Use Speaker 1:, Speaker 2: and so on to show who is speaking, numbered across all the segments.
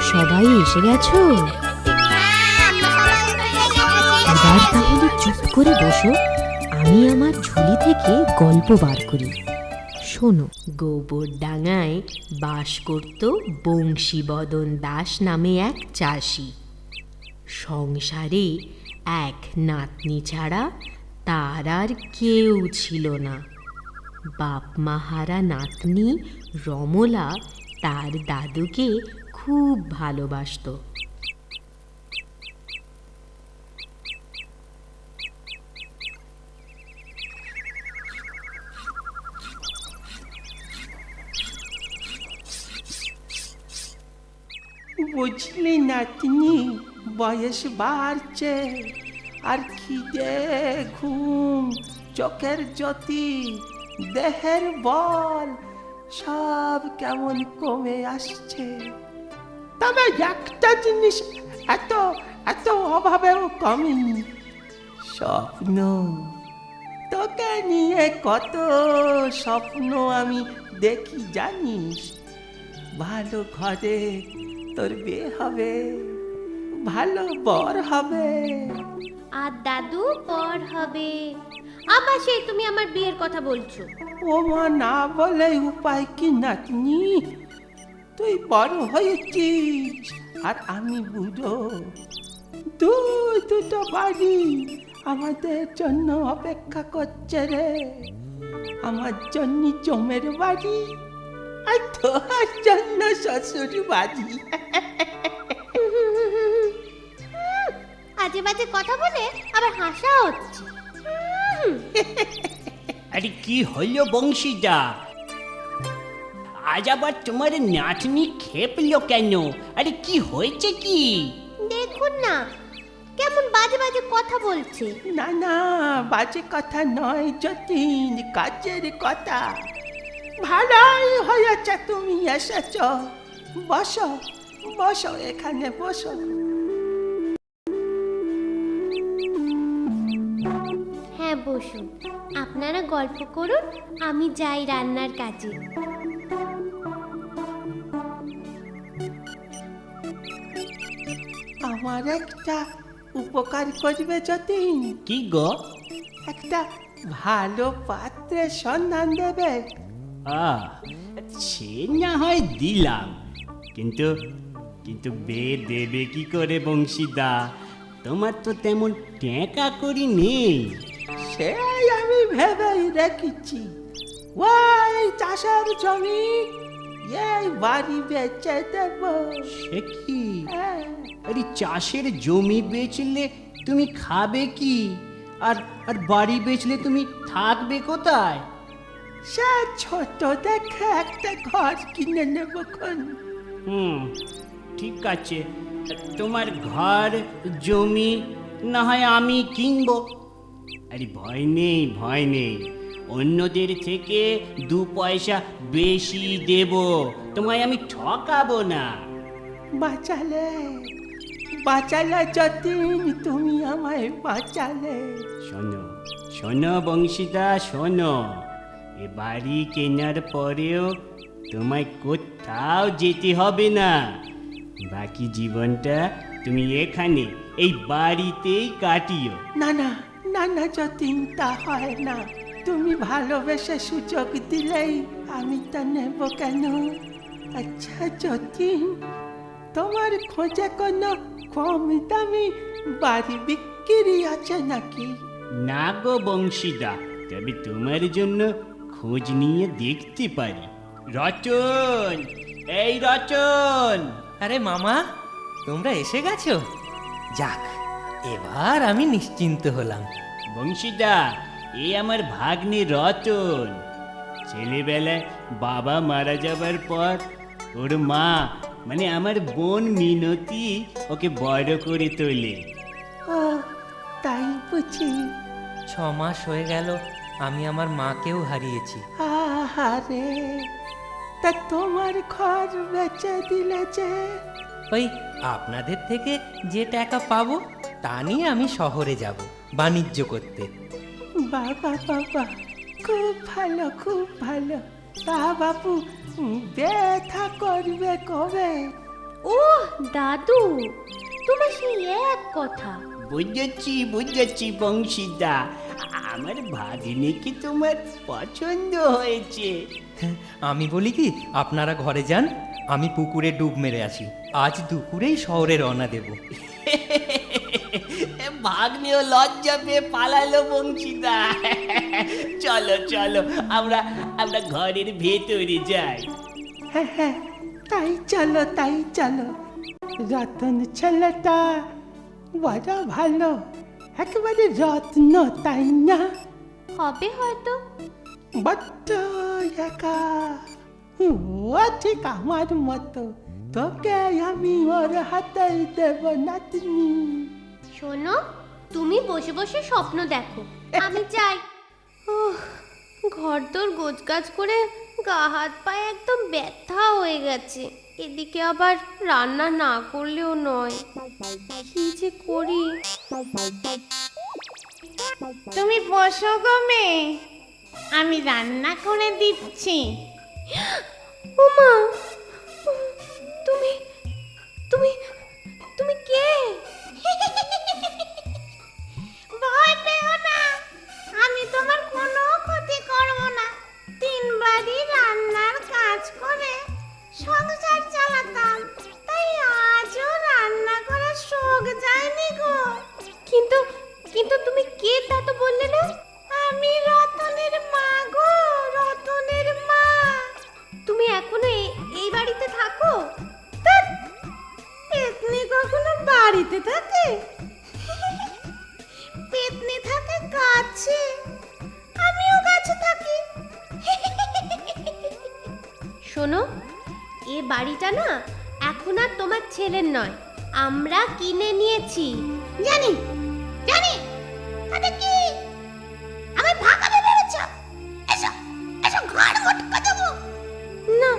Speaker 1: সবাই এসে গেছো? এবার তাহলে চুপ করে বসো, আমি আমার ঝুলি থেকে গল্প বার করি। শোনো, গোবরডাঙ্গায় বাস করত বংশীবদন দাস নামে এক চাষি। সংসারে এক নাতনি ছাড়া তার আর কেউ ছিল না। বাপ মাহারা নাতনি রমলা তার দাদুকে খুব ভালোবাসত।
Speaker 2: বুঝলি নাতনি, বয়স বাড়ছে আর খিদে, ঘুম, চোখের জ্যোতি, দেহের বল সব কেমন কমে আসছে। তবে একটা জিনিস এত এত অভাবেও কমেনি, স্বপ্ন। তোকে নিয়ে কত স্বপ্ন আমি দেখি জানিস। ভালো ঘরে তোর বিয়ে হবে, ভালো বর হবে।
Speaker 3: আর দাদু বর হবে। আবার সেই তুমি আমার বিয়ের কথা বলছো?
Speaker 2: ও মা, না বলে উপায় কি নাতনি? তুই বড় হয়েছিস আর আমি বুড়ো। দুটো বাড়ি আমাদের জন্য অপেক্ষা করছে রে। আমার জন্য জমের বাড়ি আর তোর জন্য শ্বশুর বাড়ি।
Speaker 3: আজে বাজে কথা বলে আবার হাসা হচ্ছে।
Speaker 4: আরে কি হলো বংশীদা, আজ আবার তোমার নাতনি খেপলো কেন? আরে কি হয়েছে কি?
Speaker 3: দেখুন না কেমন বাজে বাজে কথা বলছে।
Speaker 2: না না, বাজে কথা নয় যতীন, কাজের কথা। ভালোই হয়েছে তুমি এসেছ। বসো বসো, এখানে বসো।
Speaker 3: হ্যাঁ বসুন, আপনারা গল্প করুন, আমি যাই রান্নার কাজে।
Speaker 2: আমার একটা উপকার করবে যতীন।
Speaker 4: কি গো?
Speaker 2: একটা ভালো পাত্রের সন্ধান দেবে।
Speaker 4: সে না হয় দিলাম, কিন্তু কিন্তু বে দেবে কি করে বংশীদা? তোমার তো তেমন টেকা করি নেই।
Speaker 2: সেই আমি ভেবেই রেখেছি, ওই চাষের জমি এই বাড়ি বেচে দেব।
Speaker 4: সে কি?
Speaker 2: হ্যাঁ।
Speaker 4: আরে চাষের জমি বেচলে তুমি খাবে কি? আর আর বাড়ি বেচলে তুমি থাকবে কোথায়?
Speaker 2: সে ছোট দেখে একটা ঘর কিনে নেব খন।
Speaker 4: ঠিক আছে, তোমার ঘর জমি না হয় আমি কিনবো। আরে ভয় নেই, ভয় নেই, অন্যদের থেকে 2 পয়সা বেশি দেব, তোমায় আমি ঠকাবো না।
Speaker 2: বাঁচালে বাঁচালে যতীন, তুমি আমায় বাঁচালে।
Speaker 4: শোনো শোনো বংশীদা, শোনো, এ বাড়ি কেনার পরেও তোমায় কোথাও যেতে হবে না। বাকি জীবনটা তুমি এখানে এই বাড়িতেই কাটিও।
Speaker 2: না না না না যতীন, তা হয় না। তুমি ভালোবেসে সুযোগ দিলেই আমি তা নেব কেন? আচ্ছা যতীন, তোমার খোঁজে কোনো কম দামি বাড়ি বিক্রি আছে নাকি?
Speaker 4: না গো বংশীদা, তবে তোমার জন্য খোঁজ নিয়ে দেখতে পারি। রতন, এই রতন!
Speaker 5: আরে মামা, তোমরা এসে গেছো? যাক, এবার আমি নিশ্চিন্ত হলাম।
Speaker 4: বংশীদা, এই আমার ভাগ্নে রতন। ছেলেবেলায় বাবা মারা যাবার পর ওর মা, মানে আমার বোন মিনতি, ওকে বড় করে তোলে।
Speaker 2: ও তাই বুঝি?
Speaker 5: 6 মাস হয়ে গেল আমি আমার মাকেও হারিয়েছি।
Speaker 2: আহারে, তা তোমার ঘর বেচে দিলে যে?
Speaker 5: ওই আপনাদের থেকে যে টাকা পাবো তা নিয়ে আমি শহরে যাব বাণিজ্য করতে।
Speaker 2: বাবা বাবা, খুব ভালো খুব ভালো। তা বাবু ব্যথা করবে কবে?
Speaker 3: ও দাদু, তোমার সেই এক কথা।
Speaker 4: বুঝেছি বংশীদা, আমার ভাগ্নিকে তোমার পছন্দ হয়েছে।
Speaker 5: আমি বলি কি, আপনারা ঘরে যান, আমি পুকুরে ডুব মেরে আসি। আজ দুপুরেই শহরে রওনা দেব।
Speaker 4: ভাগ্নিও লজ্জা পেয়ে পালালো বংশীদা। চলো আমরা ঘরের ভেতরে যাই।
Speaker 2: হ্যাঁ হ্যাঁ, তাই চলো। রতন ছেলেটা বড় ভালো, একেবারে রত্ন, তাই না?
Speaker 3: হবে হয়তো।
Speaker 2: বড্ড একা, ও ঠিক আমার মতো। তোকে আমি ওর হাতে দেব নাতনি।
Speaker 3: শোনো, তুমি বসে বসে স্বপ্ন দেখো, আমি যাই। ঘরদোর গোছগাছ করে গা হাত পায়ে একদম ব্যথা হয়ে গেছে। এদিকে আবার রান্না না করলেও নয়, কি যে করি।
Speaker 6: তুমি বসো গো মেয়ে, আমি রান্না করে দিচ্ছি।
Speaker 3: ওমা, তুমি তুমি তুমি কে?
Speaker 6: ভয় পেও না, আমি তোমার কোনো ক্ষতি করব না। 3 বাড়ি রান্নার কাজ করে সংসার চালাতাম, তাই আজও রান্না করার শখ যায়নি গো।
Speaker 3: কিন্তু তুমি কে তা তো বললে না?
Speaker 6: আমি রতনের মা গো, রতনের মা।
Speaker 3: তুমি এখনো এই বাড়িতে থাকো?
Speaker 6: পেতনি কখনো বাড়িতে থাকে? পেতনি থাকে গাছে, আমিও গাছে থাকি।
Speaker 3: শোনো, এ বাড়িটা না এখন আর তোমার ছেলের নয়, আমরা কিনে নিয়েছি।
Speaker 6: জানি তাতে কি আমি ভাগাবে বেরোচ্ছ? এসো ঘর মোটকা দেবো।
Speaker 3: না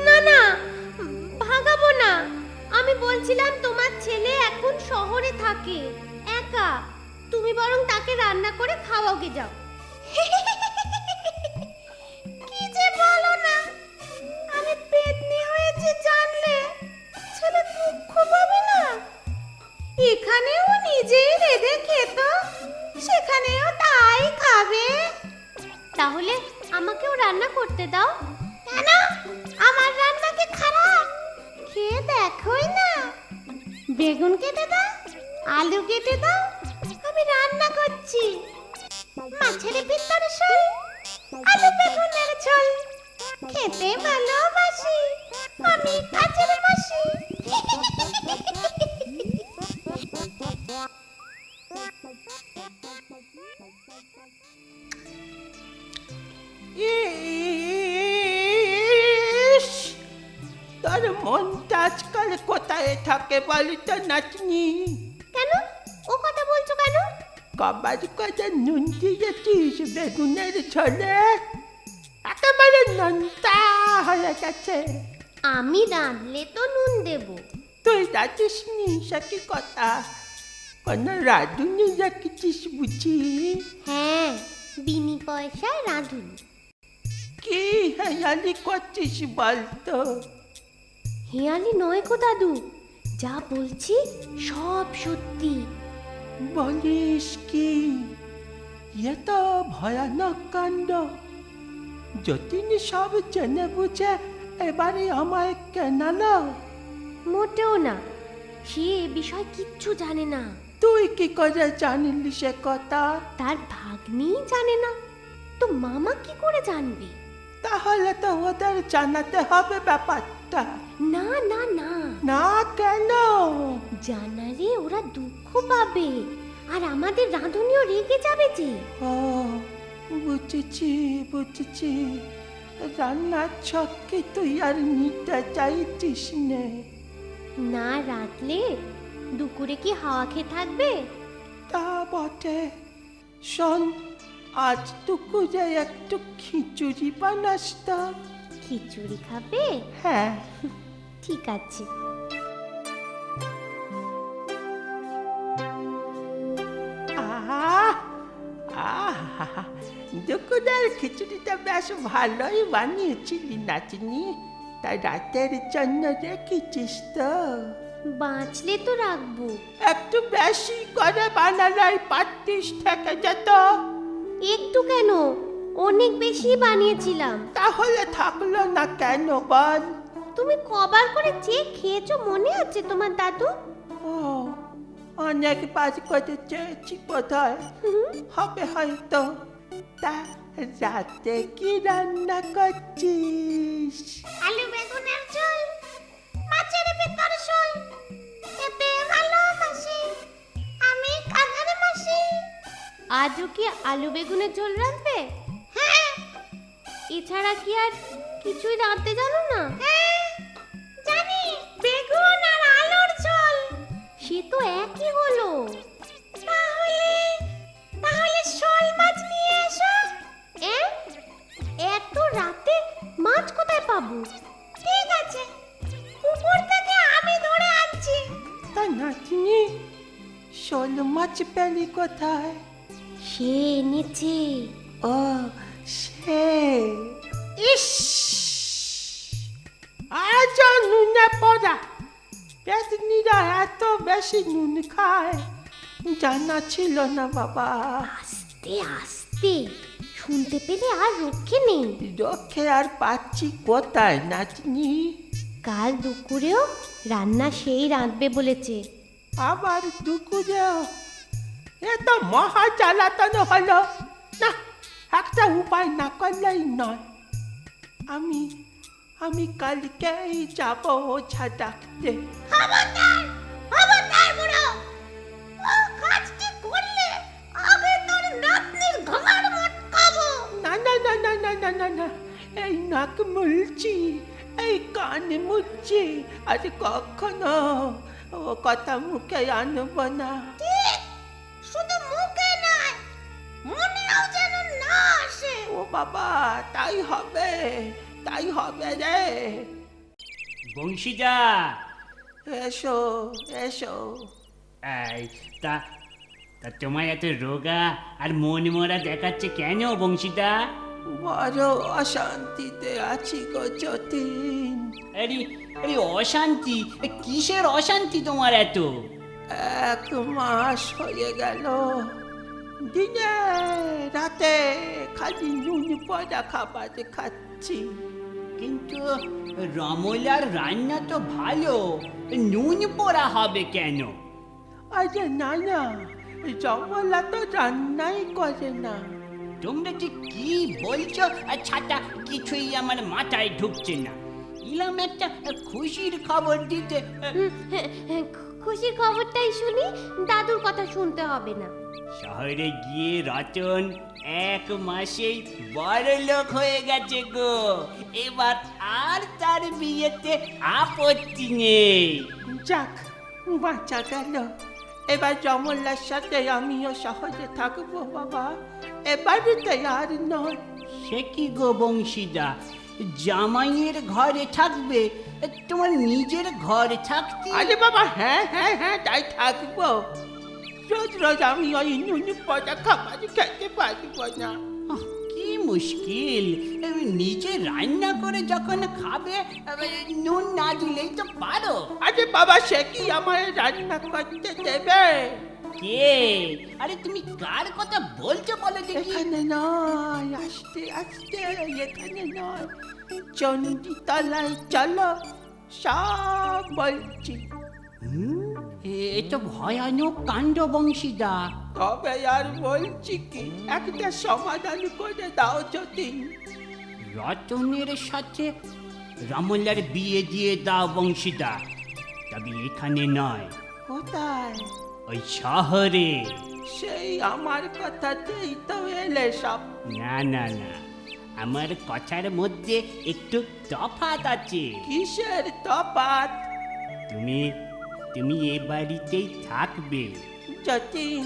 Speaker 3: না না, ভাগাবো না। আমি বলছিলাম তোমার ছেলে এখন শহরে থাকে একা, তুমি বরং তাকে রান্না করে খাওয়াকে যাও।
Speaker 6: কি যে বলো না, আমি পেতনি হয়েছে জানলে ছেলে দুঃখ পাবে না? এখানেও নিজেই রেঁধে খেত, সেখানেও তাই খাবে।
Speaker 3: তাহলে আমাকেও রান্না করতে দাও।
Speaker 6: কেন? আমার রান্না কি খারাপ? খেয়ে দেখোই না। বেগুন কেটে দাও, আলু কেটে দাও, আমি রান্না করছি। মাছের ভিতর ঝোল, আলু বেগুনের ঝোল, খেতে ভালোবাসি আমি কাজের মাসি।
Speaker 2: ইস, তোর মনটা আজকাল কোথায় থাকে বলি তো নাতনি?
Speaker 3: কেন ও কথা বলছো কেন?
Speaker 2: কবার কথা নুন দিয়েছিস বেগুনের ঝোলে, একেবারে নোনতা হয়ে গেছে।
Speaker 3: আমি রাঁধলে তো নুন দেব।
Speaker 2: তুই রাখিস নি, সে কি কথা? কোন রাঁধুনি রাখিছিস বুঝি?
Speaker 3: হ্যাঁ, বিনি পয়সায় রাঁধুনি।
Speaker 2: কি হেয়ালি করছিস বলতো?
Speaker 3: হেয়ালি নয় গো দাদু, যা বলছি সব সত্যি।
Speaker 2: বলিস কি? এ তো ভয়ানক কাণ্ড। যতীন সব জেনে বুঝে এবারে আমায় কেনালো।
Speaker 3: মোটেও না, সে এ বিষয় কিচ্ছু জানে না।
Speaker 2: তুই কি করে জানিলি সে কথা?
Speaker 3: তার ভাগ্নি জানে না তো মামা কি করে জানবে?
Speaker 2: তাহলে তো ওদের জানাতে হবে ব্যাপারটা।
Speaker 3: না না না,
Speaker 2: না কেন?
Speaker 3: জানালে ওরা দুঃখ পাবে, আর আমাদের রাঁধুনিও রেগে যাবে যে।
Speaker 2: ও বুঝেছি। রান্নার ছককে তুই আর নিতে চাইছিস নে।
Speaker 3: না রাঁধলে দুপুরে কি হাওয়া খেয়ে থাকবে?
Speaker 2: তা বটে। শোন, আজ দুপুরে একটু খিচুড়ি বানাস তো।
Speaker 3: খিচুড়ি খাবে?
Speaker 2: হ্যাঁ।
Speaker 3: ঠিক আছে।
Speaker 2: দুকু বেগুনের খিচুড়িটা বেশ ভালোই বানিয়েছিলি নাতনি, তাই রাতের জন্য রেখেছিস তো?
Speaker 3: বাঁচলে তো রাখবো।
Speaker 2: একটু বেশি করে বানালাই পাত্রিস থেকে যেত।
Speaker 3: একটু কেন, অনেক বেশি বানিয়েছিলাম।
Speaker 2: তাহলে থাকলো না কেন বল?
Speaker 3: তুমি কবার করে চেয়ে খেয়েছো মনে আছে তোমার দাদু?
Speaker 2: ও, অনেকবার করে চেয়েছি বোধহয়, হবে হয়তো। তা রাতে কি রান্না করছিস?
Speaker 6: আলু বেগুনের ঝোল, মাছের ভেতর ঝোল, খেতে ভালোবাসি আমি কাজের মাসি।
Speaker 3: আজও কি আলু বেগুনের ঝোল রাঁধবে?
Speaker 6: হ্যাঁ
Speaker 3: এছাড়া কি আর কিছুই রাঁধতে জানো না?
Speaker 6: হ্যাঁ জানি, বেগুন আর আলুর ঝোল।
Speaker 3: সে তো একই হলো।
Speaker 6: তাহলে তাহলে শোল মাছ নিয়ে এসো।
Speaker 3: এত রাতে মাছ কোথায় পাবো?
Speaker 6: ঠিক আছে, পুকুর থেকে আমি ধরে আনছি।
Speaker 2: তা নাতনি, শোল মাছ পেলি কোথায়?
Speaker 3: সে এনেছে।
Speaker 2: ও, সে ইস, আজ নুনে পড়া পেতনিরা এত বেশি নুন খায়, জানা ছিল না বাবা।
Speaker 3: আস্তে আস্তে, শুনতে পেলে আর রক্ষে নেই।
Speaker 2: রক্ষে আর পাচ্ছি কোথায় নাতনি?
Speaker 3: কাল দুপুরেও রান্না সেই রাঁধবে বলেছে।
Speaker 2: আবার দুপুরেও? এ তো মহা জ্বালাতন হলো না, একটা উপায় না করলেই নয়। আমি কালকেই যাব ওঝা ডাকতে।
Speaker 6: খবরদার, খবরদার বুড়ো, ও কাজটি করলে আগে তোর নাতনির ঘাড় মটকাবো।
Speaker 2: না না না না না না না না, এই নাক মুলছি, এই কান মুলছি, আজ কখনো ও কথা মুখে আনবো না।
Speaker 6: ঠিক, শুধু মুখে নয়, মনেও যেন না আসে।
Speaker 2: ও বাবা, তাই হবে, তাই হবে রে।
Speaker 4: বংশীদা,
Speaker 2: এসো এসো।
Speaker 4: এই তা তা তোমার এত রোগা আর মন মরা দেখাচ্ছে কেন বংশীদা?
Speaker 2: বড় অশান্তিতে আছি গো যতীন।
Speaker 4: আরে আরে অশান্তি? কিসের অশান্তি তোমার এত?
Speaker 2: 1 মাস হয়ে গেল, দিনে রাতে খালি নুন পয়দা খাবার খাচ্ছি।
Speaker 4: কিন্তু রমলার রান্না তো ভালো, নুন পোড়া হবে কেন?
Speaker 2: আরে না না, জমলা তো রান্নাই করে না।
Speaker 4: তোমরা যে কি বলছো ছাতা, কিছুই আমার মাথায় ঢুকছে না। ইলাম একটা খুশির খবর দিতে।
Speaker 3: খুশির খবরটাই শুনি, দাদুর কথা শুনতে হবে না।
Speaker 4: শহরে গিয়ে রতন 1 মাসেই বড় লোক হয়ে গেছে গো। এবার আর তার বিয়েতে আপত্তি নেই।
Speaker 2: যাক, বাঁচা গেল। এবার জমলার সাথে আমিও সহজে থাকবো বাবা, এবারেতে আর নয়।
Speaker 4: সে কি গো বংশীদা, জামাইয়ের ঘরে থাকবে, তোমার নিজের ঘরে থাকতে?
Speaker 2: আরে বাবা, হ্যাঁ হ্যাঁ হ্যাঁ, তাই থাকবো। রোজ রোজ আমি ওই নুন পয়দা খাবার খেতে পারবো না।
Speaker 4: কি মুশকিল, নিজে রান্না করে যখন খাবে, নুন না দিলেই তো পারো।
Speaker 2: আরে বাবা, সে কি আমার রান্না করতে দেবে?
Speaker 4: কে? আরে তুমি কার কথা বলছো বলো দেখি?
Speaker 2: এখানে নয়, আস্তে আস্তে, এখানে নয়, চণ্ডীতলায় চলো, সব বলছি।
Speaker 4: এ তো ভয়ানক কাণ্ড বংশীদা।
Speaker 2: তবে আর বলছি কি, একটা সমাধান করে দাও যতীন।
Speaker 4: রতনের সাথে রমলার বিয়ে দিয়ে দাও বংশীদা, তবে এখানে নয়,
Speaker 2: কোথায়?
Speaker 4: ওই শহরে।
Speaker 2: সেই আমার কথাতেই তো এলে সব।
Speaker 4: না না না, আমার কথার মধ্যে একটু তফাৎ আছে।
Speaker 2: কিসের তফাৎ?
Speaker 4: তুমি তুমি এ বাড়িতেই থাকবে।
Speaker 2: যতীন,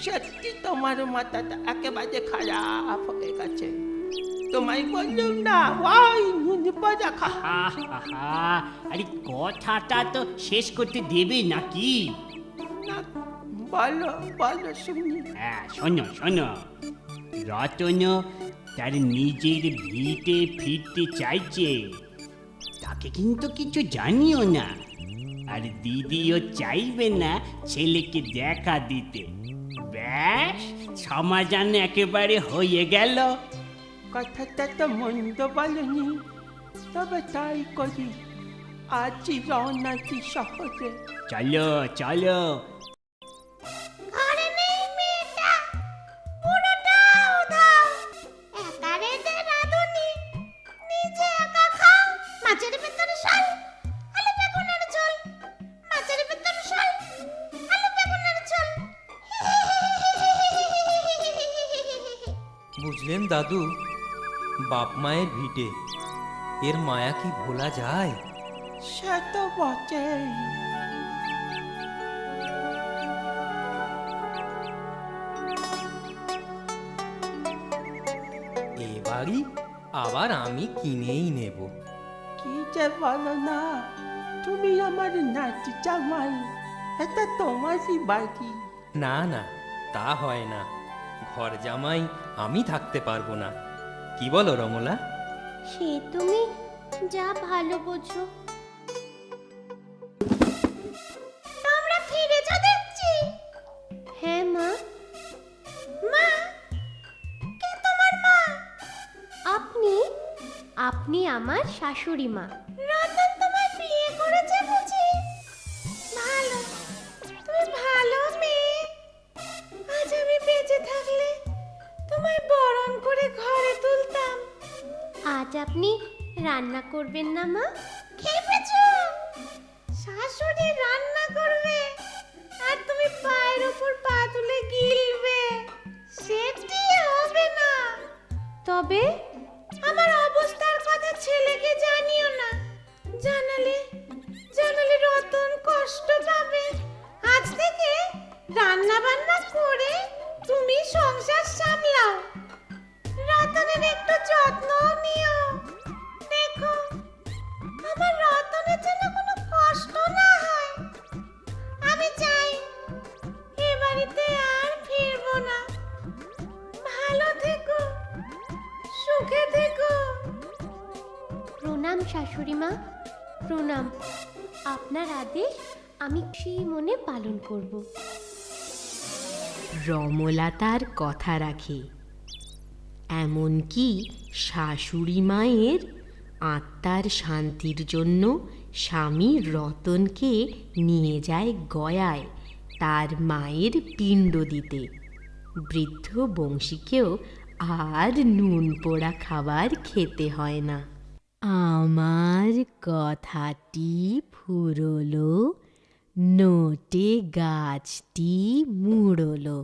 Speaker 2: সত্যি তোমার মাথাটা একেবারে খারাপ হয়ে গেছে। তোমায় বললুম না, ওই নুন পয়দা খা।
Speaker 4: আহা, আরে কথাটা তো শেষ করতে দেবে নাকি?
Speaker 2: না, বলো বলো শুনি।
Speaker 4: হ্যাঁ, শোনো শোনো, রতন তার নিজের ভিটে ফিরতে চাইছে, তাকে কিন্তু কিছু জানিও না। আর দিদিও চাইবে না ছেলেকে দেখা দিতে। ব্যাস, সমাধান একেবারে হয়ে গেল।
Speaker 2: কথাটা তো মন্দ বলনি, তবে তাই করি। আজই রওনা দি শহরে।
Speaker 4: চলো চলো।
Speaker 6: ঘরে নেই মেয়েটা, পুরোটা উধাও। একা রেঁধে রাঁধুনি, নিজে একা খাও। মাছের ভেতরে শাল, আলু বেগুনের ঝোল। মাছের ভেতরে শাল, আলু বেগুনের ঝোল।
Speaker 5: বুঝলেন দাদু, বাপ মায়ের ভিটে, এর মায়া কি ভোলা যায়?
Speaker 2: সে তো বটেই।
Speaker 5: এ বাড়ি আবার আমি কিনেই নেব।
Speaker 2: কি যে বলো না, তুমি আমার নাতি জামাই, এটা তোমারই বাড়ি।
Speaker 5: না না, তা হয় না। ঘর জামাই আমি থাকতে পারবো না। কি বলো রমলা?
Speaker 3: সে তুমি যা ভালো বোঝো।
Speaker 6: তোমরা ফিরেছো দেখছি।
Speaker 3: হ্যাঁ মা।
Speaker 6: মা, কে তোমার মা?
Speaker 3: আপনি আপনি আমার শাশুড়ি মা।
Speaker 6: রতন তোমার বিয়ে করেছে বুঝি? ভালো, তুমি ভালো মেয়ে। আজ আমি বেঁচে থাকলে তোমায় বরণ করে ঘরে তুলতাম।
Speaker 3: আজ আপনি রান্না করবেন না মা?
Speaker 6: খেপেছো? শাশুড়ি রান্না করবে আর তুমি পায়ের উপর পা তুলে গিলবে, সেটি হবে না।
Speaker 3: তবে
Speaker 6: আমার অবস্থার কথা ছেলেকে জানিও না। জানালে রতন কষ্ট পাবে। আজ থেকে রান্না বান্না করে তুমি সংসার সামলাও। রতনের একটু যত্ন নিও। দেখো, আমার রতনের যেন কোনো কষ্ট না হয়। আমি চাই এ বাড়িতে আর ফিরবো না। ভালো থেকো, সুখে থেকো।
Speaker 3: প্রণাম শাশুড়ি মা, প্রণাম। আপনার আদেশ আমি সেই মনে পালন করব।
Speaker 1: রমলা তার কথা রাখে, এমনকি শাশুড়ি মায়ের আত্মার শান্তির জন্য স্বামী রতনকে নিয়ে যায় গয়ায় তার মায়ের পিণ্ড দিতে। বৃদ্ধ বংশীকেও আর নুন পোড়া খাবার খেতে হয় না। আমার কথাটি ফুরলো, নোটে গাছটি মুড়লো।